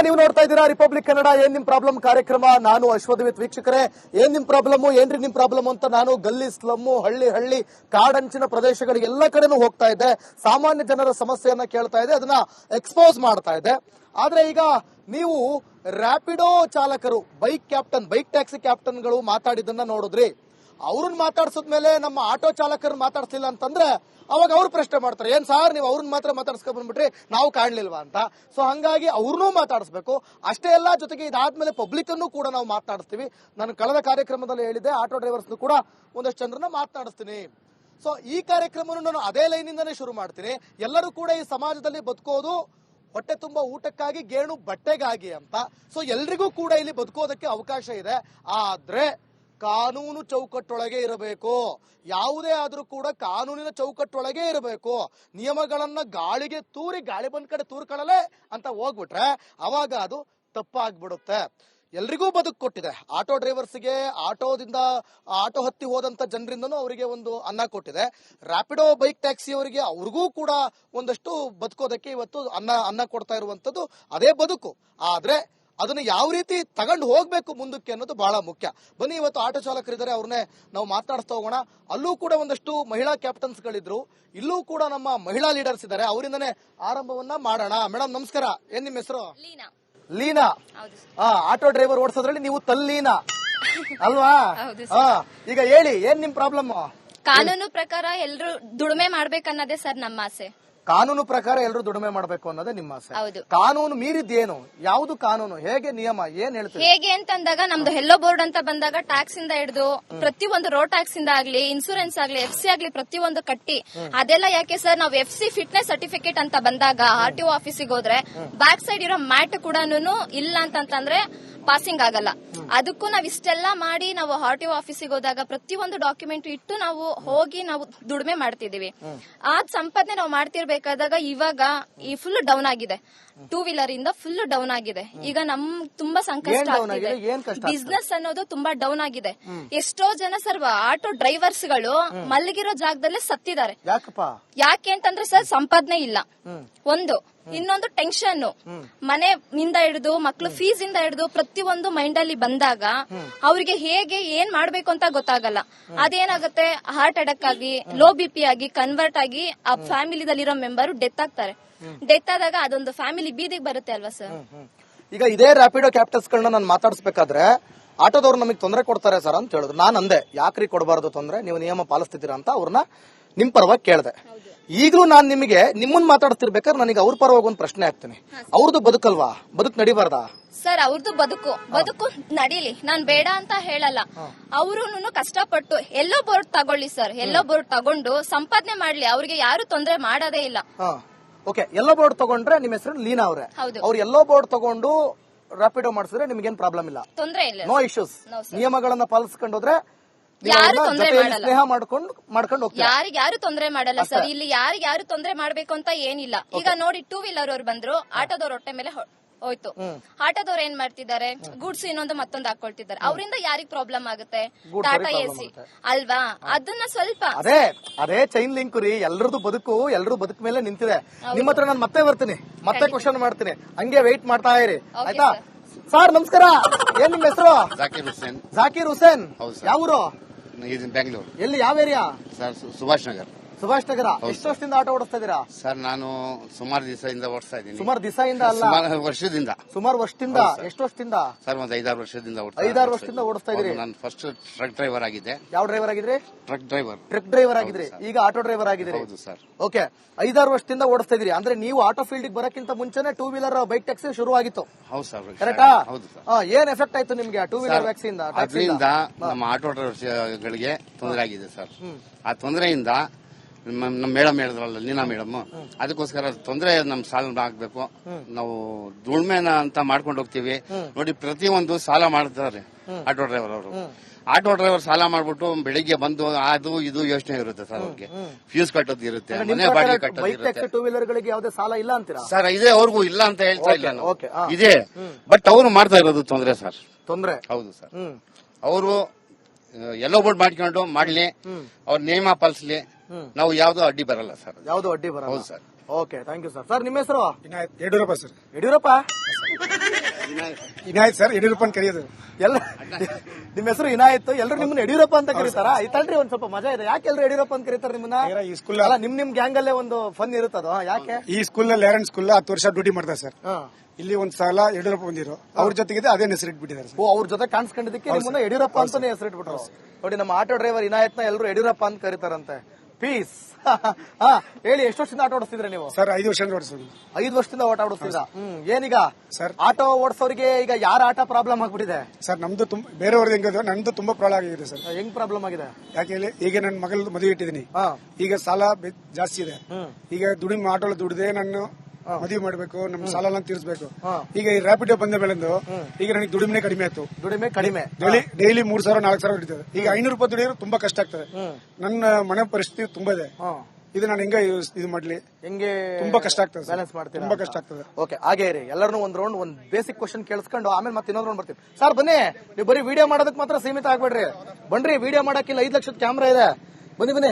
ನೀವು ನೋಡ್ತಾ ಇದ್ದೀರಾ ರಿಪಬ್ಲಿಕ್ ಕನ್ನಡ. ಏನ್ ನಿಮ್ ಪ್ರಾಬ್ಲಮ್ ಕಾರ್ಯಕ್ರಮ. ನಾನು ಅಶ್ವಥ್ ವೀಕ್ಷಕರೇ. ಏನ್ ನಿಮ್ ಪ್ರಾಬ್ಲಮ್, ಏನ್ರಿ ನಿಮ್ ಪ್ರಾಬ್ಲಮ್ ಅಂತ ನಾನು ಗಲ್ಲಿ, ಸ್ಲಮ್ಮು, ಹಳ್ಳಿ, ಕಾಡಂಚಿನ ಪ್ರದೇಶಗಳಿಗೆ ಎಲ್ಲ ಕಡೆನೂ ಹೋಗ್ತಾ ಇದ್ದೆ. ಸಾಮಾನ್ಯ ಜನರ ಸಮಸ್ಯೆಯನ್ನ ಕೇಳ್ತಾ ಇದ್ದೆ, ಅದನ್ನ ಎಕ್ಸ್ಪೋಸ್ ಮಾಡ್ತಾ ಇದ್ದೆ. ಆದ್ರೆ ಈಗ ನೀವು ರ್ಯಾಪಿಡೋ ಚಾಲಕರು, ಬೈಕ್ ಟ್ಯಾಕ್ಸಿ ಕ್ಯಾಪ್ಟನ್ಗಳು ಮಾತಾಡಿದ್ದನ್ನ ನೋಡಿದ್ರಿ. ಅವ್ರನ್ನ ಮಾತಾಡ್ಸದ್ಮೇಲೆ ನಮ್ಮ ಆಟೋ ಚಾಲಕರನ್ನ ಮಾತಾಡ್ಸಿಲ್ಲ ಅಂತಂದ್ರೆ ಅವಾಗ ಅವ್ರು ಪ್ರಶ್ನೆ ಮಾಡ್ತಾರೆ, ಏನ್ ಸಾರ್ ನೀವು ಅವ್ರನ್ನ ಮಾತ್ರ ಮಾತಾಡ್ಸ್ಕೊಂಡ್ ಬಂದ್ಬಿಟ್ರಿ, ನಾವು ಕಾಣ್ಲಿಲ್ವಾ ಅಂತ. ಸೊ ಹಂಗಾಗಿ ಅವ್ರನ್ನೂ ಮಾತಾಡಿಸ್ಬೇಕು. ಅಷ್ಟೇ ಅಲ್ಲ, ಜೊತೆಗೆ ಇದಾದ್ಮೇಲೆ ಪಬ್ಲಿಕ್ ಅನ್ನು ಕೂಡ ನಾವು ಮಾತನಾಡಿಸ್ತೀವಿ. ನಾನು ಕಳೆದ ಕಾರ್ಯಕ್ರಮದಲ್ಲಿ ಹೇಳಿದ್ದೆ, ಆಟೋ ಡ್ರೈವರ್ಸ್ ಕೂಡ ಒಂದಷ್ಟು ಜನರನ್ನ ಮಾತನಾಡಿಸ್ತೀನಿ. ಸೊ ಈ ಕಾರ್ಯಕ್ರಮವನ್ನು ನಾನು ಅದೇ ಲೈನಿಂದಾನೇ ಶುರು ಮಾಡ್ತೀನಿ. ಎಲ್ಲರೂ ಕೂಡ ಈ ಸಮಾಜದಲ್ಲಿ ಬದುಕೋದು ಹೊಟ್ಟೆ ತುಂಬಾ ಊಟಕ್ಕಾಗಿ, ಗೇಣು ಬಟ್ಟೆಗಾಗಿ ಅಂತ. ಸೊ ಎಲ್ರಿಗೂ ಕೂಡ ಇಲ್ಲಿ ಬದುಕೋದಕ್ಕೆ ಅವಕಾಶ ಇದೆ. ಆದ್ರೆ ಕಾನೂನು ಚೌಕಟ್ಟೊಳಗೆ ಇರಬೇಕು. ಯಾವುದೇ ಆದ್ರೂ ಕೂಡ ಕಾನೂನಿನ ಚೌಕಟ್ಟೊಳಗೆ ಇರಬೇಕು. ನಿಯಮಗಳನ್ನ ಗಾಳಿಗೆ ತೂರಿ, ಗಾಳಿ ಬಂದ್ ಕಡೆ ತೂರ್ಕೊಳ್ಳಲೆ ಅಂತ ಹೋಗ್ಬಿಟ್ರೆ ಅವಾಗ ಅದು ತಪ್ಪಾಗ್ಬಿಡುತ್ತೆ. ಎಲ್ರಿಗೂ ಬದುಕು ಕೊಟ್ಟಿದೆ. ಆಟೋ ಡ್ರೈವರ್ಸ್ಗೆ, ಆಟೋ ಹತ್ತಿ ಹೋದಂತ ಜನರಿಂದನೂ ಅವರಿಗೆ ಒಂದು ಅನ್ನ ಕೊಟ್ಟಿದೆ. ರ್ಯಾಪಿಡೋ ಬೈಕ್ ಟ್ಯಾಕ್ಸಿ ಅವರಿಗೆ, ಅವ್ರಿಗೂ ಕೂಡ ಒಂದಷ್ಟು ಬದುಕೋದಕ್ಕೆ ಇವತ್ತು ಅನ್ನ ಕೊಡ್ತಾ ಇರುವಂತದ್ದು ಅದೇ ಬದುಕು. ಆದ್ರೆ ಅದನ್ನ ಯಾವ ರೀತಿ ತಗೊಂಡು ಹೋಗ್ಬೇಕು ಮುಂದಕ್ಕೆ ಅನ್ನೋದು ಬಹಳ ಮುಖ್ಯ. ಬನ್ನಿ, ಇವತ್ತು ಆಟೋ ಚಾಲಕರಿದ್ದಾರೆ, ಅವ್ರನ್ನೇ ನಾವು ಮಾತನಾಡಿಸ್ತಾ ಹೋಗೋಣ. ಅಲ್ಲೂ ಕೂಡ ಒಂದಷ್ಟು ಮಹಿಳಾ ಕ್ಯಾಪ್ಟನ್ಸ್ ಗಳಿದ್ರು, ಇಲ್ಲೂ ಕೂಡ ನಮ್ಮ ಮಹಿಳಾ ಲೀಡರ್ಸ್ ಇದ್ದಾರೆ. ಅವರಿಂದನೇ ಆರಂಭವನ್ನ ಮಾಡೋಣ. ಮೇಡಮ್ ನಮಸ್ಕಾರ, ಏನ್ ನಿಮ್ಮ ಹೆಸರು? ಲೀನಾ. ಆಟೋ ಡ್ರೈವರ್ ಓಡಿಸೋದ್ರಲ್ಲಿ ನೀವು ತಲ್ಲೀನಾ ಅಲ್ವಾ? ಈಗ ಹೇಳಿ, ಏನ್ ನಿಮ್ ಪ್ರಾಬ್ಲಮ್? ಕಾನೂನು ಪ್ರಕಾರ ಎಲ್ರು ದುಡಿಮೆ ಮಾಡ್ಬೇಕನ್ನೋದೇ ಸರ್ ನಮ್ಮ ಆಸೆ. ಕಾನೂನು ಪ್ರಕಾರ ಎಲ್ಲರೂ ದುಡಿಮೆ ಮಾಡಬೇಕು ಅನ್ನೋದೇ ನಿಮ್ಮ ಆಸೆ. ಕಾನೂನು ಮೀರಿದ್ದೇನು? ಯಾವುದು ಕಾನೂನು? ಹೇಗೆ ನಿಯಮ? ಏನ್ ಹೇಳ್ತೀವಿ? ಹೇಗೆ ಅಂತಂದಾಗ ನಮ್ದು ಹೆಲ್ಲೋ ಬೋರ್ಡ್ ಅಂತ ಬಂದಾಗ ಟ್ಯಾಕ್ಸ್ ಇಂದ ಹಿಡಿದು ಪ್ರತಿಯೊಂದು ರೋಡ್ ಟ್ಯಾಕ್ಸ್ ಇಂದ ಆಗ್ಲಿ, ಇನ್ಸೂರೆನ್ಸ್ ಆಗ್ಲಿ, FC ಆಗ್ಲಿ, ಪ್ರತಿಯೊಂದು ಕಟ್ಟಿ. ಅದೆಲ್ಲ ಯಾಕೆ ಸರ್, ನಾವು FC ಫಿಟ್ನೆಸ್ ಸರ್ಟಿಫಿಕೇಟ್ ಅಂತ ಬಂದಾಗ RTO ಆಫೀಸಿಗೆ ಹೋದ್ರೆ ಬ್ಯಾಕ್ ಸೈಡ್ ಇರೋ ಮ್ಯಾಟ್ ಕೂಡ ಇಲ್ಲ ಅಂತಂದ್ರೆ ಪಾಸಿಂಗ್ ಆಗಲ್ಲ. ಅದಕ್ಕೂ ನಾವ್ ಇಷ್ಟೆಲ್ಲ ಮಾಡಿ ನಾವು RTO ಆಫೀಸಿಗೆ ಹೋದಾಗ ಪ್ರತಿಯೊಂದು ಡಾಕ್ಯುಮೆಂಟ್ ಇಟ್ಟು ನಾವು ಹೋಗಿ ನಾವು ದುಡಿಮೆ ಮಾಡ್ತಿದೀವಿ. ಆ ಸಂಪಾದನೆ ನಾವು ಮಾಡ್ತಿರ್ಬೇಕಾದಾಗ ಇವಾಗ ಈ ಫುಲ್ ಡೌನ್ ಆಗಿದೆ. 2 ವೀಲರ್ ಇಂದ ಫುಲ್ ಡೌನ್ ಆಗಿದೆ. ಈಗ ನಮ್ ತುಂಬಾ ಸಂಕಷ್ಟ ಆಗ್ತಿದೆ. ಬಿಸ್ನೆಸ್ ಅನ್ನೋದು ತುಂಬಾ ಡೌನ್ ಆಗಿದೆ. ಎಷ್ಟೋ ಜನ ಸರ್ ಆಟೋ ಡ್ರೈವರ್ಸ್ ಗಳು ಮಲಗಿರೋ ಜಾಗದಲ್ಲೇ ಸತ್ತಿದ್ದಾರೆ. ಯಾಕೆ ಅಂತಂದ್ರೆ ಸರ್, ಸಂಪಾದನೆ ಇಲ್ಲ ಒಂದು, ಇನ್ನೊಂದು ಟೆನ್ಷನ್, ಮನೆಯಿಂದ ಹಿಡಿದು ಮಕ್ಳು ಫೀಸ್ ಇಂದ ಹಿಡಿದು ಪ್ರತಿಯೊಂದು ಮೈಂಡ್ ಅಲ್ಲಿ ಬಂದಾಗ ಅವ್ರಿಗೆ ಹೇಗೆ ಏನ್ ಮಾಡ್ಬೇಕು ಅಂತ ಗೊತ್ತಾಗಲ್ಲ. ಅದೇನಾಗುತ್ತೆ, ಹಾರ್ಟ್ ಅಟ್ಯಾಕ್ ಆಗಿ, ಲೋ BP ಆಗಿ ಕನ್ವರ್ಟ್ ಆಗಿ ಆ ಫ್ಯಾಮಿಲಿದಲ್ಲಿರೋ ಮೆಂಬರ್ ಡೆತ್ ಆಗ್ತಾರೆ. ಡೆತ್ ಆದಾಗ ಅದೊಂದು ಫ್ಯಾಮಿಲಿ ಬೀದಿಗೆ ಬರುತ್ತೆ ಅಲ್ವಾ ಸರ್? ಈಗ ಇದೇ ರ್ಯಾಪಿಡೋ ಕ್ಯಾಪ್ಟನ್ಸ್ ಗಳನ್ನ ನಾನು ಮಾತಾಡಿಸ್ಬೇಕಾದ್ರೆ ಆಟೋದವ್ರು ನಮಗೆ ತೊಂದರೆ ಕೊಡ್ತಾರೆ ಸರ್ ಅಂತ ಹೇಳಿದ್ರು. ನಾನು ಅಂದೆ, ಯಾಕ್ರಿ ಕೊಡಬಾರದು ತೊಂದರೆ, ನೀವು ನಿಯಮ ಪಾಲಿಸ್ತಿದ್ದೀರಾ ಅಂತ ಅವ್ರನ್ನ ನಿಮ್ ಪರವಾಗಿ ಕೇಳಿದೆ. ಈಗಲೂ ನಾನು ನಿಮ್ಮನ್ನ ಮಾತಾಡ್ತಿರ್ಬೇಕಾದ್ರೆ ನನಗೆ ಅವ್ರ ಪರವಾಗಿ ಒಂದು ಪ್ರಶ್ನೆ ಹಾಕ್ತೀನಿ. ಅವ್ರದ್ದು ಬದುಕಲ್ವಾ? ಬದುಕು ನಡಿಬಾರ್ದಾ ಸರ್? ಅವ್ರದ್ದು ಬದುಕು ನಡೀಲಿ, ನಾನ್ ಬೇಡ ಅಂತ ಹೇಳಲ್ಲ. ಅವರು ಕಷ್ಟಪಟ್ಟು ಎಲ್ಲೋ ಬೋರ್ಡ್ ತಗೊಳ್ಳಿ ಸರ್, ಎಲ್ಲೋ ಬೋರ್ಡ್ ತಗೊಂಡು ಸಂಪಾದನೆ ಮಾಡ್ಲಿ, ಅವ್ರಿಗೆ ಯಾರು ತೊಂದರೆ ಮಾಡೋದೇ ಇಲ್ಲ. ಓಕೆ, ಎಲ್ಲೋ ಬೋರ್ಡ್ ತಗೊಂಡ್ರೆ ನಿಮ್ಮ ಹೆಸರು ಲೀನಾ ಅವ್ರೆ. ಅವ್ರು ಎಲ್ಲೋ ಬೋರ್ಡ್ ತಗೊಂಡು ರ್ಯಾಪಿಡೋ ಮಾಡಿಸಿದ್ರೆ ನಿಮ್ಗೇನ್ ಪ್ರಾಬ್ಲಮ್ ಇಲ್ಲ, ತೊಂದರೆ ಇಲ್ಲ, ನೋ ಇಶ್ಯೂಸ್. ನಿಯಮಗಳನ್ನ ಪಾಲಿಸ್ಕೊಂಡು ಹೋದ್ರೆ ಸ್ನೇಹ ಮಾಡ್ಕೊಂಡು ಯಾರು ತೊಂದರೆ ಮಾಡಲ್ಲ ಸರ್. ಇಲ್ಲಿ ಯಾರು ತೊಂದರೆ ಮಾಡ್ಬೇಕು ಅಂತ ಏನಿಲ್ಲ. ಈಗ ನೋಡಿ, 2 ವೀಲರ್ ಅವ್ರು ಬಂದ್ರು, ಆಟೋದವ್ರ ಹೊಟ್ಟೆ ಮೇಲೆ ಹೋಯ್ತು. ಆಟೋದವ್ರು ಏನ್ ಮಾಡ್ತಿದ್ದಾರೆ, ಗೂಡ್ಸ್ ಇನ್ನೊಂದು ಮತ್ತೊಂದು ಹಾಕೊಳ್ತಿದ್ದಾರೆ. ಅವರಿಂದ ಯಾರಿಗ್ ಪ್ರಾಬ್ಲಮ್ ಆಗುತ್ತೆ? ಟಾಟಾ AC ಅಲ್ವಾ? ಅದನ್ನ ಸ್ವಲ್ಪ ಅದೇ ಚೈನ್ ಲಿಂಕ್ ರೀ. ಎಲ್ರದ್ದು ಬದುಕು, ಎಲ್ರೂ ಬದುಕು ಮೇಲೆ ನಿಂತಿದೆ. ನಿಮ್ಮ ಹತ್ರ ನಾನು ಮತ್ತೆ ಬರ್ತೀನಿ, ಮತ್ತೆ ಕ್ವಶನ್ ಮಾಡ್ತೀನಿ, ಹಂಗೆ ವೆಯ್ಟ್ ಮಾಡ್ತಾ ಇರಿ, ಆಯ್ತಾ? ಸರ್ ನಮಸ್ಕಾರ, ಏನ್ ನಿಮ್ಮ ಹೆಸರು? ಜಾಕೀರ್ ಹುಸೇನ್. ಯಾವೂರು? ಬೆಂಗಳೂರು. ಎಲ್ಲಿ, ಯಾವ ಏರಿಯಾ? ಸರ್ ಸುಭಾಷ್ ನಗರ್. ಸುಭಾಷ್ ನಗರ. ಎಷ್ಟು ವರ್ಷದಿಂದ ಆಟೋ ಓಡಿಸ್ತಾ ಇದೀರಾ ಸರ್? ನಾನು ಸುಮಾರು ದಿವಸದಿಂದ ಓಡಿಸ್ತಾ ಇದ್ದೀನಿ. ಸುಮಾರು ದಿವಸದಿಂದ ಅಲ್ಲ, ಸುಮಾರು ವರ್ಷದಿಂದ. ಎಷ್ಟು ವರ್ಷದಿಂದ ಸರ್? ಒಂದು 5-6 ವರ್ಷದಿಂದ. 5-6 ವರ್ಷದಿಂದ ಓಡಿಸ್ತಾ ಇದೀರಿ. ನಾನು ಫಸ್ಟ್ ಟ್ರಕ್ ಡ್ರೈವರ್ ಆಗಿದ್ದೆ. ಯಾವ ಡ್ರೈವರ್ ಆಗಿದ್ರಿ? ಟ್ರಕ್ ಡ್ರೈವರ್ ಆಗಿದ್ರಿ. ಈಗ ಆಟೋ ಡ್ರೈವರ್ ಆಗಿದ್ರಿ. ಹೌದು ಸರ್. ಓಕೆ, 5-6 ವರ್ಷದಿಂದ ಓಡಿಸ್ತಾ ಇದೀರಿ. ಅಂದ್ರೆ ನೀವು ಆಟೋ ಫೀಲ್ಡ್ ಬರಕ್ಕಿಂತ ಮುಂಚೆನೆ 2 ವೀಲರ್ ಬೈಕ್ ಟ್ಯಾಕ್ಸಿ ಶುರು ಆಗಿತ್ತು. ಹೌದು ಸರ್. ಕರೆಕ್ಟಾ? ಹೌದು ಸರ್. ಏನ್ ಎಫೆಕ್ಟ್ ಆಯ್ತು ನಿಮ್ಗೆ 2 ವೀಲರ್ ವ್ಯಾಕ್ಸಿನ್? ಅದರಿಂದ ನಮ್ಮ ಆಟೋ ಡ್ರೈವರ್ಗಳಿಗೆ ತೊಂದರೆ ಆಗಿದೆ ಸರ್. ಆ ತೊಂದರೆಯಿಂದ ನಮ್ಮ ಮೇಡಮ್ ಹೇಳಿದ್ರಲ್ಲ, ಲೀನಾ ಮೇಡಮ್, ಅದಕ್ಕೋಸ್ಕರ ತೊಂದರೆ ನಮ್ ಸಾಲ ಆಗ್ಬೇಕು. ನಾವು ದುಡ್ಮೆನ ಅಂತ ಮಾಡ್ಕೊಂಡು ಹೋಗ್ತೀವಿ ನೋಡಿ. ಪ್ರತಿಯೊಂದು ಸಾಲ ಮಾಡ್ತಾರೆ ಆಟೋ ಡ್ರೈವರ್ ಅವರು. ಆಟೋ ಡ್ರೈವರ್ ಸಾಲ ಮಾಡ್ಬಿಟ್ಟು ಬೆಳಿಗ್ಗೆ ಬಂದು ಅದು ಇದು ಯೋಚನೆ ಇರುತ್ತೆ ಸರ್. ಅವ್ರಿಗೆ ಫೀಸ್ ಕಟ್ಟೋದು ಇರುತ್ತೆ, ಮನೆ ಬಾಡಿಗೆ ಕಟ್ಟೋದು ಇರುತ್ತೆ. 2 ವೀಲರ್ ಗಳಿಗೆ ಯಾವುದೇ ಸಾಲ ಇಲ್ಲ ಅಂತೀರಾ ಸರ್? ಇದೆ, ಅವ್ರಿಗೂ ಇಲ್ಲ ಅಂತ ಹೇಳ್ತಾ ಇಲ್ಲ ನಾವು, ಇದೆ. ಬಟ್ ಅವರು ಮಾಡ್ತಾ ಇರೋದು ತೊಂದರೆ ಸರ್. ತೊಂದರೆ ಹೌದು ಸರ್. ಅವರು ಎಲ್ಲೋ ಬೋರ್ಡ್ ಮಾಡ್ಕೊಂಡು ಮಾಡ್ಲಿ, ಅವ್ರ ನಿಯಮ ಪಾಲಿಸ್ಲಿ, ನಾವು ಯಾವ್ದು ಅಡ್ಡಿ ಬರಲ್ಲ ಸರ್. ಯಾವ್ದು ಅಡ್ಡಿ ಬರಲ್ಲ. ಹೌದು sir. Okay, thank you sir. Sir ನಿಮ್ಮ ಹೆಸರು? ಯಡಿಯೂರಪ್ಪ ಸರ್. ಯಡಿಯೂರಪ್ಪ ಇನಾಯತ್ ಸರ್, ಯಡಿಯೂರಪ್ಪ ಅಂತ ಕರೆಯೋದು. ಎಲ್ಲ ನಿಮ್ಮ ಹೆಸರು ಇನಾಯತ್, ಎಲ್ಲರೂ ನಿಮ್ಮನ್ನ ಯಡಿಯೂರಪ್ಪ ಅಂತ ಕರೀತಾರ? ಆಯ್ತಲ್ರಿ, ಒಂದ್ ಸ್ವಲ್ಪ ಮಜಾ ಇದೆ. ಯಾಕೆ ಎಲ್ಲರೂ ಯಡಿಯೂರಪ್ಪ ಅಂತ ಕರೀತಾರೆ ನಿಮ್ಮನ್ನ? ಈ ಸ್ಕೂಲ್ ಅಲ್ಲ, ನಿಮ್ ಗ್ಯಾಂಗ್ ಅಲ್ಲೇ ಒಂದು ಫನ್ ಇರುತ್ತದ, ಯಾಕೆ? ಈ ಸ್ಕೂಲ್ ನಲ್ಲಿ ಲೇರನ್ ಸ್ಕೂಲ್ 10 ವರ್ಷ ಡ್ಯೂಟಿ ಮಾಡ್ತಾರೆ ಸರ್. ಇಲ್ಲಿ ಒಂದ್ ಸಲ ಯಡಿಯೂರಪ್ಪ ಬಂದಿರೋ, ಅವ್ರ ಜೊತೆಗೆ ಅದೇ ಹೆಸರು ಇಟ್ಬಿಟ್ಟಿದ್ದಾರೆ ಸರ್. ಅವ್ರ ಜೊತೆ ಕಾಣಿಸ್ಕೊಂಡಿದ್ದಕ್ಕೆ ನಿಮ್ಮನ್ನ ಯಡಿಯೂರಪ್ಪ ಅಂತಾನೆ ಹೆಸರಿಟ್ಬಿಟ್ರು. ನೋಡಿ, ನಮ್ಮ ಆಟೋ ಡ್ರೈವರ್ ಇನಾಯತ್ನ ಎಲ್ಲರೂ ಯಡಿಯೂರಪ್ಪ ಅಂತ ಕರೀತಾರಂತೆ. ಪೀಸ್. ಹೇಳಿ, ಎಷ್ಟು ವರ್ಷದಿಂದ ಆಟೋ ಓಡಿಸ್ತಿದ್ರೆ ನೀವು? ಸರ್ 5 ವರ್ಷದಿಂದ ಓಡಿಸೋದು. 5 ವರ್ಷದಿಂದ ಆಟೋ ಓಡಿಸ್ತಿದ್ರ? ಏನೀಗ ಸರ್ ಆಟೋ ಓಡಿಸೋರಿಗೆ ಈಗ ಯಾರ ಆಟ ಪ್ರಾಬ್ಲಮ್ ಆಗ್ಬಿಟ್ಟಿದೆ ಸರ್? ನಮ್ದು ಬೇರೆಯವ್ರದ್ದು ಹೆಂಗದು, ನಂದು ತುಂಬಾ ಪ್ರಾಬ್ಲಮ್ ಆಗಿದೆ ಸರ್. ಹೆಂಗ್ ಪ್ರಾಬ್ಲಮ್ ಆಗಿದೆ? ಯಾಕೆ ಹೇಳಿ, ಈಗ ನನ್ನ ಮಗಳ ಮದುವೆ ಇಟ್ಟಿದ್ದೀನಿ. ಈಗ ಸಾಲ ಜಾಸ್ತಿ ಇದೆ. ಈಗ ದುಡಿಮೆ ಆಟೋ ದುಡಿದೆ ನಾನು ಮದುವೆ ಮಾಡ್ಬೇಕು, ನಮ್ ಸಾಲ ತೀರಿಸಬೇಕು. ಈಗ ಈ ರ್ಯಾಪಿಡೋ ಬಂದ ಮೇಲೆಂದು ಈಗ ನನಗೆ ದುಡಿಮೆ ಕಡಿಮೆ ಆಯ್ತು. ದುಡಿಮೆ ಕಡಿಮೆ, ಡೈಲಿ 3,000 4,000 ದುಡಿತದೆ. ಈಗ 500 ರೂಪಾಯಿ ದುಡಿಯೋರು ತುಂಬಾ ಕಷ್ಟ ಆಗ್ತದೆ. ನನ್ನ ಮನೆ ಪರಿಸ್ಥಿತಿ ತುಂಬಾ ಇದೆ. ಇದು ನಾನು ಹೆಂಗ ಇದು ಮಾಡ್ಲಿ, ಹೆಂಗೆ ತುಂಬಾ ಕಷ್ಟ ಆಗ್ತದೆ, ಬ್ಯಾಲೆನ್ಸ್ ಮಾಡ್ತೀರಾ? ತುಂಬಾ ಕಷ್ಟ ಆಗ್ತದೆ. ಓಕೆ, ಹಾಗೆ ಇರಿ. ಎಲ್ಲರೂ ಒಂದ್ ರೌಂಡ್ ಒಂದ್ ಬೇಸಿಕ್ ಕ್ವಶನ್ ಕೇಳಿಸ್ಕೊಂಡು ಆಮೇಲೆ ಮತ್ತೆ ಇನ್ನೊಂದ್ ರೌಂಡ್ ಬರ್ತೀವಿ. ಸರ್ ಬನ್ನಿ, ನೀವು ಬರೀ ವಿಡಿಯೋ ಮಾಡೋದಕ್ಕೆ ಮಾತ್ರ ಸೀಮಿತ ಆಗ್ಬೇಡ್ರಿ. ಬನ್ರಿ, ವಿಡಿಯೋ ಮಾಡಕ್ಕಿಲ್ಲ, 5 ಲಕ್ಷದ ಕ್ಯಾಮ್ರಾ ಇದೆ. ಬನ್ನಿ.